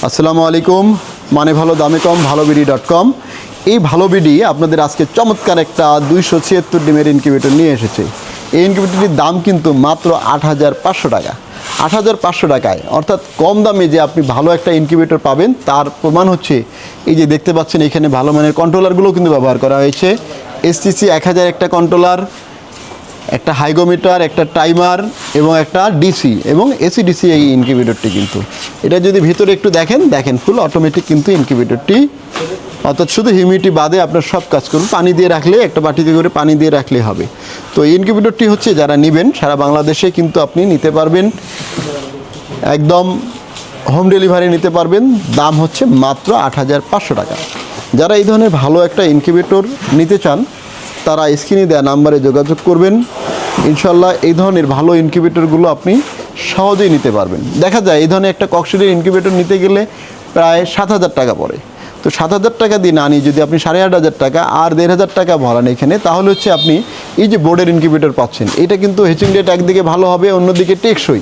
আসসালামু আলাইকুম। মানে ভালো দামে কম ভালোবিডি.com। এই ভালো বিডি আপনাদের আজকে চমৎকার একটা 276 ডিমের ইনকিউবেটর নিয়ে এসেছে। এই ইনকিউবেটরটির দাম কিন্তু মাত্র 8,500 টাকা। 8,500 টাকায় অর্থাৎ কম দামে যে আপনি ভালো একটা ইনকিউবেটর পাবেন তার প্রমাণ হচ্ছে এই যে দেখতে পাচ্ছেন এখানে ভালো মানের কন্ট্রোলারগুলো কিন্তু ব্যবহার করা হয়েছে। STC 1000 একটা কন্ট্রোলার, একটা হাইগোমিটার, একটা টাইমার এবং একটা ডিসি এবং এসি ডিসি এই ইনকিউবেটরটি কিন্তু এটা যদি ভিতরে একটু দেখেন ফুল অটোমেটিক কিন্তু ইনকিউবেটরটি, অর্থাৎ শুধু হিউমিডিটি বাদে আপনার সব কাজ করুন। পানি দিয়ে রাখলে একটা বাটিতে করে পানি দিয়ে রাখলে হবে। তো এই ইনকিউবেটরটি হচ্ছে যারা নেবেন সারা বাংলাদেশে কিন্তু আপনি নিতে পারবেন, একদম হোম ডেলিভারি নিতে পারবেন। দাম হচ্ছে মাত্র 8,500 টাকা। যারা এই ধরনের ভালো একটা ইনকিউবেটর নিতে চান তারা স্ক্রিনে দেওয়া নাম্বারে যোগাযোগ করবেন। ইনশাল্লাহ এই ধরনের ভালো ইনকিউবেটরগুলো আপনি সহজেই নিতে পারবেন। দেখা যায় এই ধরনের একটা ককশিটের ইনকিউবেটর নিতে গেলে প্রায় 7,000 টাকা পড়ে। তো 7,000 টাকা দিয়ে না নিয়ে যদি আপনি 8,500 টাকা আর 1,500 টাকা ভরান এখানে, তাহলে হচ্ছে আপনি এই যে বোর্ডের ইনকিউবেটর পাচ্ছেন। এটা কিন্তু হেচিং রেট একদিকে ভালো হবে, অন্যদিকে টেকসই।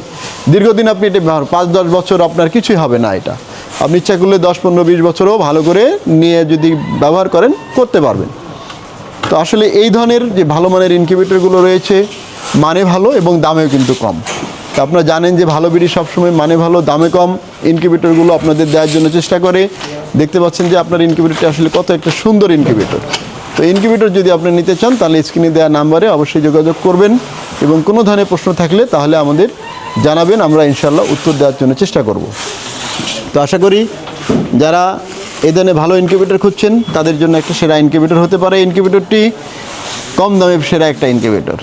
দীর্ঘদিন আপনি এটা 5-10 বছর আপনার কিছুই হবে না। এটা আপনি ইচ্ছা করলে 10-15-20 বছরও ভালো করে নিয়ে যদি ব্যবহার করেন করতে পারবেন। তো আসলে এই ধরনের যে ভালো মানের ইনকিউবেটরগুলো রয়েছে মানে ভালো এবং দামেও কিন্তু কম। তো আপনারা জানেন যে ভালো বিডি সবসময় মানে ভালো দামে কম ইনকিউবেটরগুলো আপনাদের দেওয়ার জন্য চেষ্টা করে। দেখতে পাচ্ছেন যে আপনার ইনকিউবেটরটি আসলে কত একটা সুন্দর ইনকিউবেটর। তো ইনকিউবেটর যদি আপনি নিতে চান তাহলে স্ক্রিনে দেওয়া নাম্বারে অবশ্যই যোগাযোগ করবেন এবং কোনো ধরনের প্রশ্ন থাকলে তাহলে আমাদের জানাবেন, আমরা ইনশাল্লাহ উত্তর দেওয়ার জন্য চেষ্টা করব। তো আশা করি যারা এই ধরনের ভালো ইনকিউবেটর খুঁজছেন তাদের জন্য একটা সেরা ইনকিউবেটর হতে পারে ইনকিউবেটরটি, কম দামে সেরা একটা ইনকিউবেটর।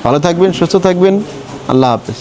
ভালো থাকবেন, সুস্থ থাকবেন, আল্লাহ হাফেজ।